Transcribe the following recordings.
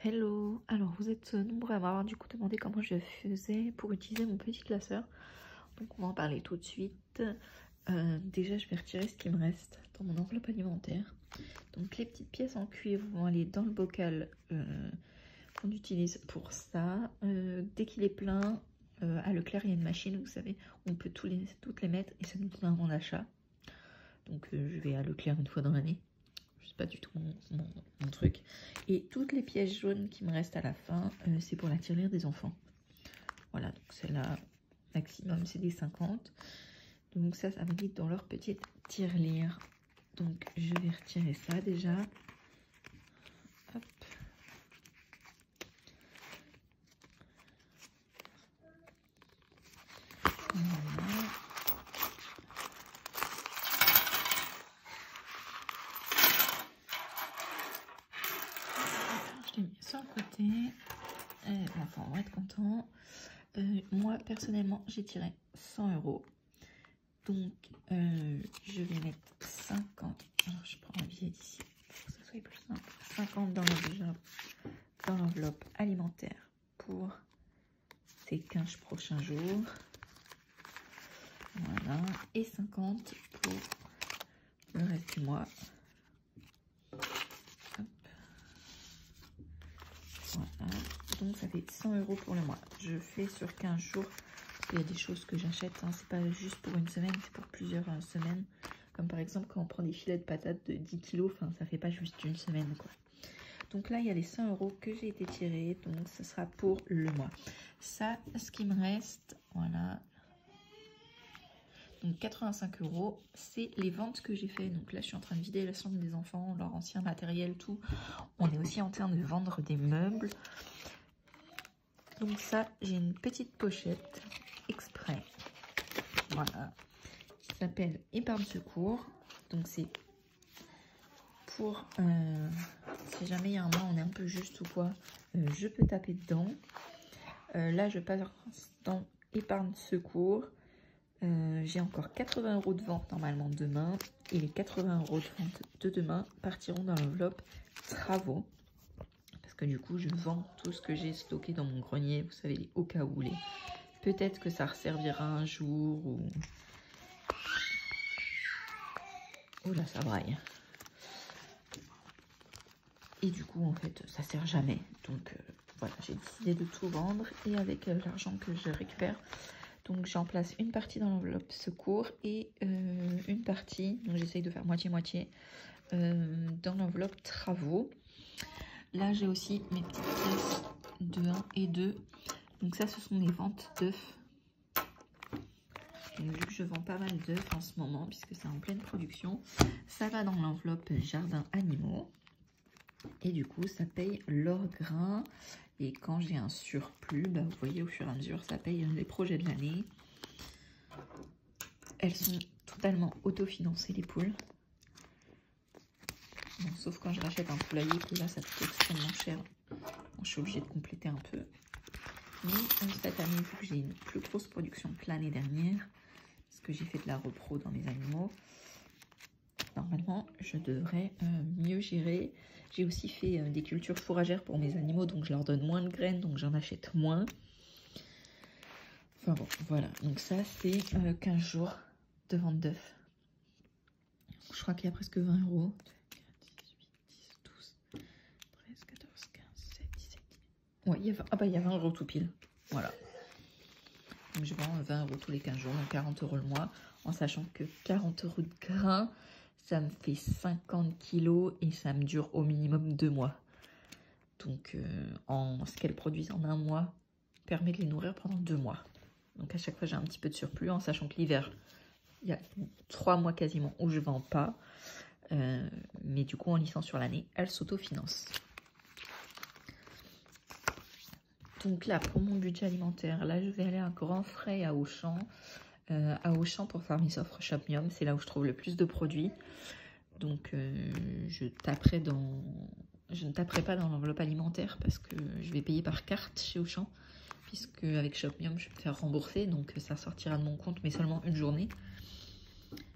Hello, alors vous êtes nombreux à m'avoir du coup demandé comment je faisais pour utiliser mon petit classeur. Donc on va en parler tout de suite. Déjà je vais retirer ce qui me reste dans mon enveloppe alimentaire. Donc les petites pièces en cuivre vont aller dans le bocal qu'on utilise pour ça. Dès qu'il est plein, à Leclerc il y a une machine, vous savez, on peut toutes les mettre et ça nous donne un bon d'achat. Donc je vais à Leclerc une fois dans l'année. C'est pas du tout mon truc. Et toutes les pièces jaunes qui me restent à la fin, c'est pour la tirelire des enfants. Voilà, donc celle-là, maximum, c'est des 50. Donc ça va être dans leur petite tirelire. Donc je vais retirer ça déjà. Hop. Voilà. Je l'ai mis sur le côté. Enfin, on va être content. Moi, personnellement, j'ai tiré 100 €. Donc, je vais mettre 50. Alors, je prends un billet d'ici pour que ça soit plus simple. 50 dans l'enveloppe alimentaire pour ces 15 prochains jours. Voilà. Et 50 pour le reste du mois. Hop. Voilà. Donc, ça fait 100 € pour le mois. Je fais sur 15 jours. Il y a des choses que j'achète, hein. C'est pas juste pour une semaine, c'est pour plusieurs semaines. Comme par exemple quand on prend des filets de patates de 10 kg, enfin ça fait pas juste une semaine quoi. Donc là il y a les 100 € que j'ai été tirés, donc ce sera pour le mois. Ça, ce qui me reste, voilà. Donc 85 €, c'est les ventes que j'ai fait. Donc là je suis en train de vider la chambre des enfants, leur ancien matériel, tout. On est aussi en train de vendre des meubles. Donc ça, j'ai une petite pochette exprès. Voilà. Qui s'appelle Épargne Secours. Donc c'est pour si jamais il y a un mois on est un peu juste ou quoi, je peux taper dedans. Là je passe dans Épargne Secours. J'ai encore 80 € de vente normalement demain. Et les 80 € de vente de demain partiront dans l'enveloppe travaux. Parce que du coup je vends tout ce que j'ai stocké dans mon grenier. Vous savez, au cas où peut-être que ça resservira un jour ou... Oh là, ça braille. Et du coup, en fait, ça sert jamais. Donc, voilà, j'ai décidé de tout vendre. Et avec l'argent que je récupère, donc j'en place une partie dans l'enveloppe secours et une partie, donc j'essaye de faire moitié-moitié, dans l'enveloppe travaux. Là, j'ai aussi mes petites pièces de 1 et 2. Donc ça, ce sont mes ventes d'œufs. Vu que je vends pas mal d'œufs en ce moment, puisque c'est en pleine production, ça va dans l'enveloppe jardin animaux. Et du coup, ça paye leur grain. Et quand j'ai un surplus, bah, vous voyez, au fur et à mesure, ça paye les projets de l'année. Elles sont totalement autofinancées, les poules. Bon, sauf quand je rachète un poulailler, qui là, ça coûte extrêmement cher. Bon, je suis obligée de compléter un peu. Mais cette année, vu que j'ai une plus grosse production que l'année dernière, parce que j'ai fait de la repro dans mes animaux, normalement, je devrais mieux gérer. J'ai aussi fait des cultures fourragères pour mes animaux, donc je leur donne moins de graines, donc j'en achète moins. Enfin bon, voilà. Donc ça, c'est 15 jours de vente d'œufs. Je crois qu'il y a presque 20 €. 12, 13, 14, 15, 16, 17, 18. Ouais, il y a 20 € tout pile. Voilà. Donc je vends 20 € tous les 15 jours, donc 40 € le mois, en sachant que 40 € de grains, ça me fait 50 kg et ça me dure au minimum 2 mois. Donc ce qu'elles produisent en un mois permet de les nourrir pendant 2 mois. Donc à chaque fois j'ai un petit peu de surplus, en sachant que l'hiver, il y a 3 mois quasiment où je vends pas. Mais du coup en licence sur l'année, elles s'autofinancent. Donc là, pour mon budget alimentaire, là je vais aller à Grand Frais à Auchan. Pour faire mes offres Shopmium, c'est là où je trouve le plus de produits. Donc je ne taperai pas dans l'enveloppe alimentaire parce que je vais payer par carte chez Auchan. Puisque avec Shopmium, je vais me faire rembourser. Donc ça sortira de mon compte, mais seulement une journée.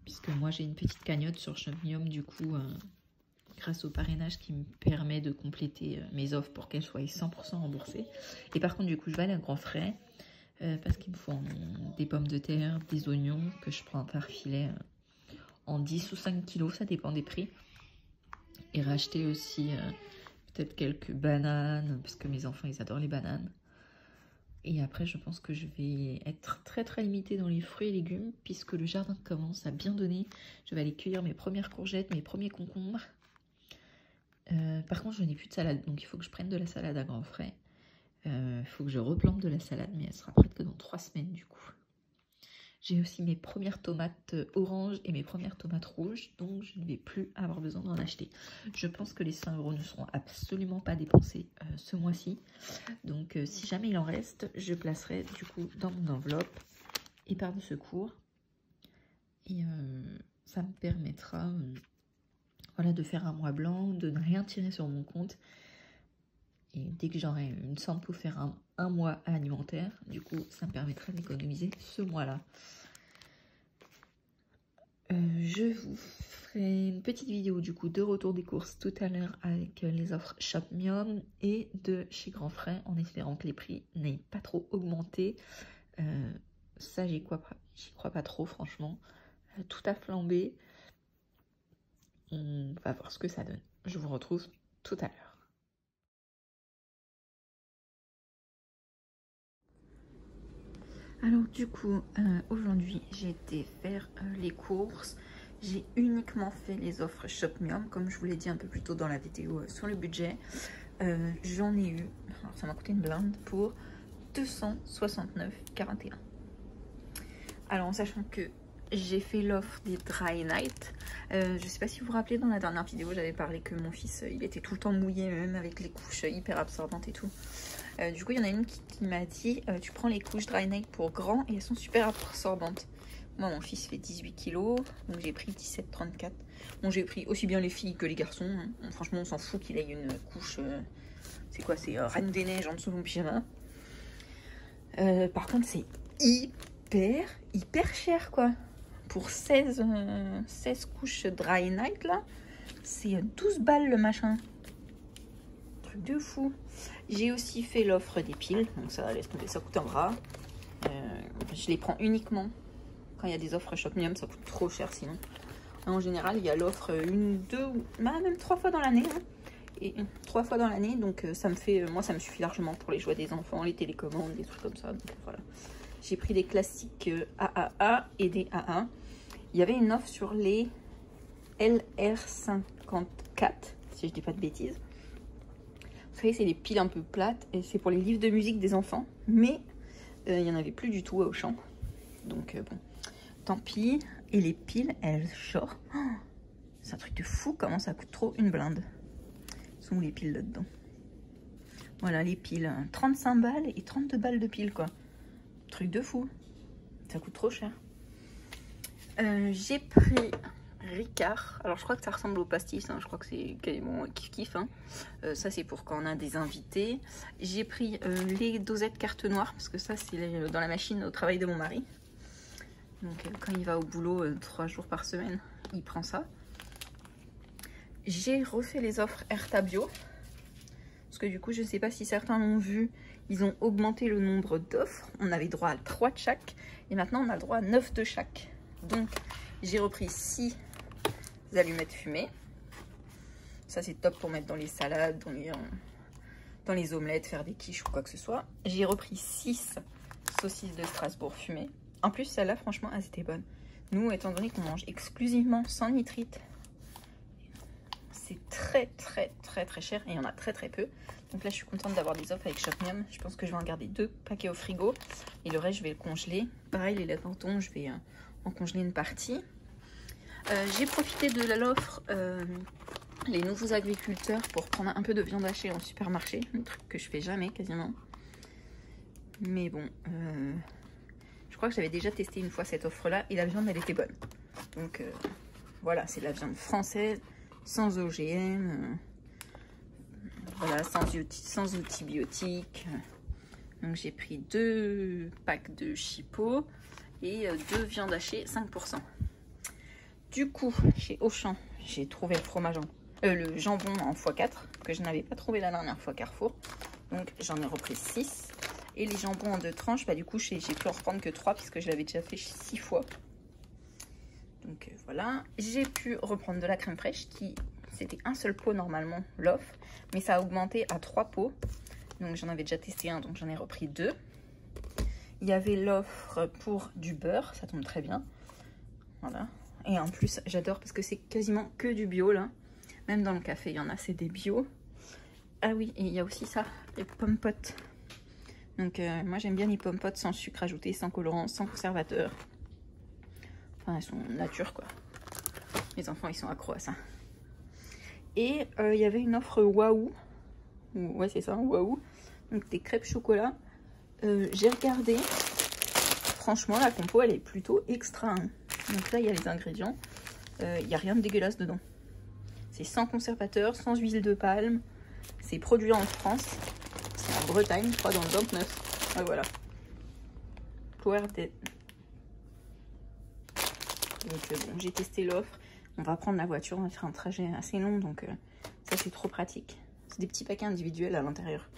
Puisque moi j'ai une petite cagnotte sur Shopmium, du coup grâce au parrainage qui me permet de compléter mes offres pour qu'elles soient 100% remboursées. Et par contre, du coup, je vais aller à Grand Frais parce qu'il me faut des pommes de terre, des oignons que je prends par filet en 10 ou 5 kilos, ça dépend des prix. Et racheter aussi peut-être quelques bananes parce que mes enfants, ils adorent les bananes. Et après, je pense que je vais être très très limitée dans les fruits et légumes puisque le jardin commence à bien donner. Je vais aller cueillir mes premières courgettes, mes premiers concombres. Par contre, je n'ai plus de salade, donc il faut que je prenne de la salade à Grand Frais. Il faut que je replante de la salade, mais elle sera prête que dans 3 semaines du coup. J'ai aussi mes premières tomates oranges et mes premières tomates rouges, donc je ne vais plus avoir besoin d'en acheter. Je pense que les 5 € ne seront absolument pas dépensés ce mois-ci. Donc si jamais il en reste, je placerai du coup dans mon enveloppe épargne secours. Et ça me permettra voilà, de faire un mois blanc, de ne rien tirer sur mon compte. Et dès que j'aurai une somme pour faire un mois alimentaire, du coup, ça me permettra d'économiser ce mois-là. Je vous ferai une petite vidéo du coup de retour des courses tout à l'heure avec les offres Shopmium et de chez Grand Frais en espérant que les prix n'aient pas trop augmenté. Ça, j'y crois pas trop, franchement. Tout a flambé. On va voir ce que ça donne. Je vous retrouve tout à l'heure. Alors du coup, aujourd'hui, j'ai été faire les courses. J'ai uniquement fait les offres Shopmium, comme je vous l'ai dit un peu plus tôt dans la vidéo sur le budget. J'en ai eu, alors ça m'a coûté une blinde, pour 269,41. Alors en sachant que j'ai fait l'offre des Dry Night. Je sais pas si vous vous rappelez, dans la dernière vidéo, j'avais parlé que mon fils, il était tout le temps mouillé, même avec les couches hyper absorbantes et tout. Du coup, il y en a une qui m'a dit, tu prends les couches Dry Night pour grands et elles sont super absorbantes. Moi, mon fils fait 18 kilos, donc j'ai pris 17,34. Bon, j'ai pris aussi bien les filles que les garçons. Hein. Franchement, on s'en fout qu'il ait une couche... c'est quoi? C'est Reine des Neiges en dessous de mon pyjama. Par contre, c'est hyper cher, quoi. Pour 16 couches Dry Night, là, c'est 12 balles le machin. Truc de fou. J'ai aussi fait l'offre des piles, donc ça laisse tomber, ça coûte un bras. Je les prends uniquement quand il y a des offres Shopmium, ça coûte trop cher sinon. En général, il y a l'offre 1, 2, même 3 fois dans l'année. Hein. Et 3 fois dans l'année, donc ça me fait, moi ça me suffit largement pour les jouets des enfants, les télécommandes, des trucs comme ça. Donc voilà. J'ai pris des classiques AAA et des AA. Il y avait une offre sur les LR54, si je dis pas de bêtises. Vous savez, c'est des piles un peu plates et c'est pour les livres de musique des enfants. Mais il n'y en avait plus du tout à Auchan. Donc bon, tant pis. Et les piles, elles sortent. Oh, c'est un truc de fou comment ça coûte trop une blinde. Sont où les piles là-dedans? Voilà les piles, 35 balles et 32 balles de piles quoi. Truc de fou. Ça coûte trop cher. J'ai pris Ricard. Alors je crois que ça ressemble au pastis, hein. Je crois que c'est quasiment kiff-kiff. Hein. Ça c'est pour quand on a des invités. J'ai pris les dosettes carte noire parce que ça c'est dans la machine au travail de mon mari. Donc quand il va au boulot 3 jours par semaine, il prend ça. J'ai refait les offres Erta Bio. Parce que du coup je sais pas si certains l'ont vu. Ils ont augmenté le nombre d'offres. On avait droit à 3 de chaque. Et maintenant on a le droit à 9 de chaque. Donc j'ai repris 6 allumettes fumées. Ça c'est top pour mettre dans les salades, dans les omelettes, faire des quiches ou quoi que ce soit. J'ai repris 6 saucisses de Strasbourg fumées. En plus celles-là franchement elles étaient bonnes. Nous étant donné qu'on mange exclusivement sans nitrite, c'est très cher et il y en a très peu. Donc là je suis contente d'avoir des offres avec Shopmium. Je pense que je vais en garder 2 paquets au frigo et le reste je vais le congeler. Pareil les laits d'Anton, je vais en congeler une partie. J'ai profité de l'offre les nouveaux agriculteurs pour prendre un peu de viande hachée en supermarché, un truc que je fais jamais quasiment. Mais bon, je crois que j'avais déjà testé une fois cette offre là et la viande elle était bonne. Donc voilà, c'est de la viande française, sans OGM, voilà, sans antibiotiques. Donc j'ai pris 2 packs de chipot et 2 viandes hachées 5%. Du coup, chez Auchan, j'ai trouvé le fromage le jambon en x4 que je n'avais pas trouvé la dernière fois Carrefour. Donc j'en ai repris 6. Et les jambons en 2 tranches, bah du coup j'ai pu en reprendre que 3 puisque je l'avais déjà fait 6 fois. Donc voilà, j'ai pu reprendre de la crème fraîche qui c'était un seul pot normalement l'offre, mais ça a augmenté à 3 pots. Donc j'en avais déjà testé un, donc j'en ai repris 2. Il y avait l'offre pour du beurre, ça tombe très bien. Voilà. Et en plus j'adore parce que c'est quasiment que du bio là. Même dans le café il y en a, c'est des bio. Ah oui, et il y a aussi ça, les pommes potes. Donc moi j'aime bien les pommes potes sans sucre ajouté, sans colorant, sans conservateur. Enfin elles sont nature quoi. Mes enfants ils sont accros à ça. Et il y avait une offre Waouh. Ouais c'est ça, Waouh. Donc des crêpes chocolat. J'ai regardé. Franchement la compo elle est plutôt extra. Hein. Donc là il y a les ingrédients. Il n'y a rien de dégueulasse dedans. C'est sans conservateur, sans huile de palme. C'est produit en France. C'est en Bretagne, je crois, dans le 29. Ah, voilà. Donc bon, j'ai testé l'offre. On va prendre la voiture, on va faire un trajet assez long, donc ça c'est trop pratique. C'est des petits paquets individuels à l'intérieur.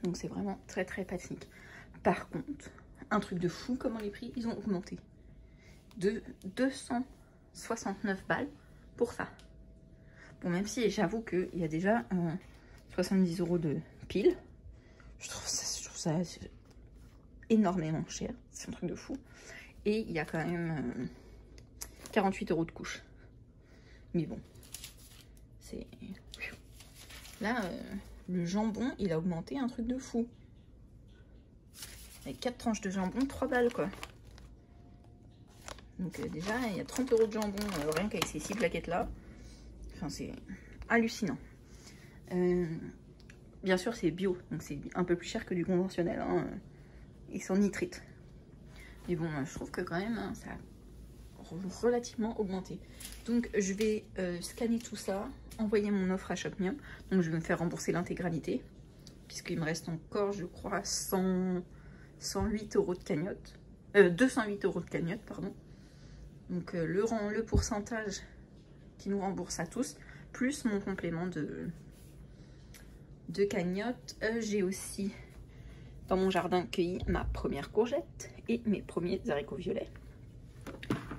Donc c'est vraiment très très pratique. Par contre, un truc de fou, comment les prix, ils ont augmenté. De 269 balles pour ça. Bon, même si j'avoue qu'il y a déjà 70 € de pile. Je trouve ça énormément cher. C'est un truc de fou. Et il y a quand même 48 € de couche. Mais bon, c'est... Là, le jambon, il a augmenté un truc de fou. Avec 4 tranches de jambon, 3 balles quoi. Donc déjà, il y a 30 € de jambon rien qu'avec ces 6 plaquettes là. Enfin, c'est hallucinant. Bien sûr, c'est bio, donc c'est un peu plus cher que du conventionnel. Hein. Ils sont nitrites. Mais bon, je trouve que quand même, hein, ça a relativement augmenté. Donc, je vais scanner tout ça, envoyer mon offre à Shopmium. Donc, je vais me faire rembourser l'intégralité. Puisqu'il me reste encore, je crois, 108 € de cagnotte. 208 € de cagnotte, pardon. Donc, le pourcentage qui nous rembourse à tous, plus mon complément de cagnotte. J'ai aussi dans mon jardin cueilli ma première courgette et mes premiers haricots violets.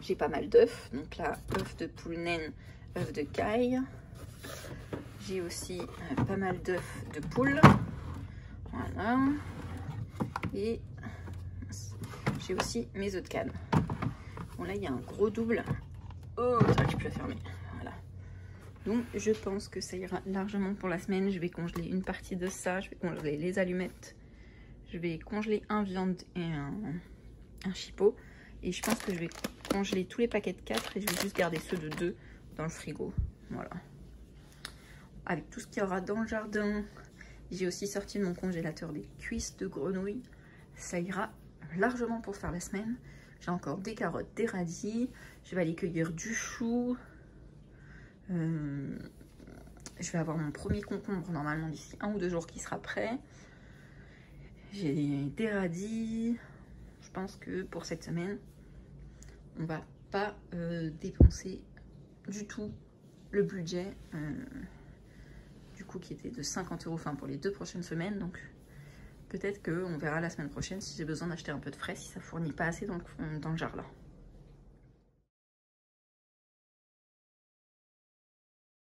J'ai pas mal d'œufs, donc là œufs de poule naine, œufs de caille. J'ai aussi pas mal d'œufs de poule, voilà. Et j'ai aussi mes œufs de canne. Bon là il y a un gros double. Oh, c'est vrai que je peux la fermer. Voilà. Donc je pense que ça ira largement pour la semaine. Je vais congeler une partie de ça. Je vais congeler les allumettes. Je vais congeler un viande et un chipot. Et je pense que je vais congeler tous les paquets de 4 et je vais juste garder ceux de 2 dans le frigo. Voilà. Avec tout ce qu'il y aura dans le jardin. J'ai aussi sorti de mon congélateur des cuisses de grenouille. Ça ira largement pour faire la semaine. J'ai encore des carottes, des radis. Je vais aller cueillir du chou. Je vais avoir mon premier concombre normalement d'ici 1 ou 2 jours qui sera prêt. J'ai des radis. Je pense que pour cette semaine, on va pas dépenser du tout le budget du coup qui était de 50 €, enfin pour les 2 prochaines semaines. Donc peut-être qu'on verra la semaine prochaine si j'ai besoin d'acheter un peu de frais, si ça fournit pas assez dans le jardin.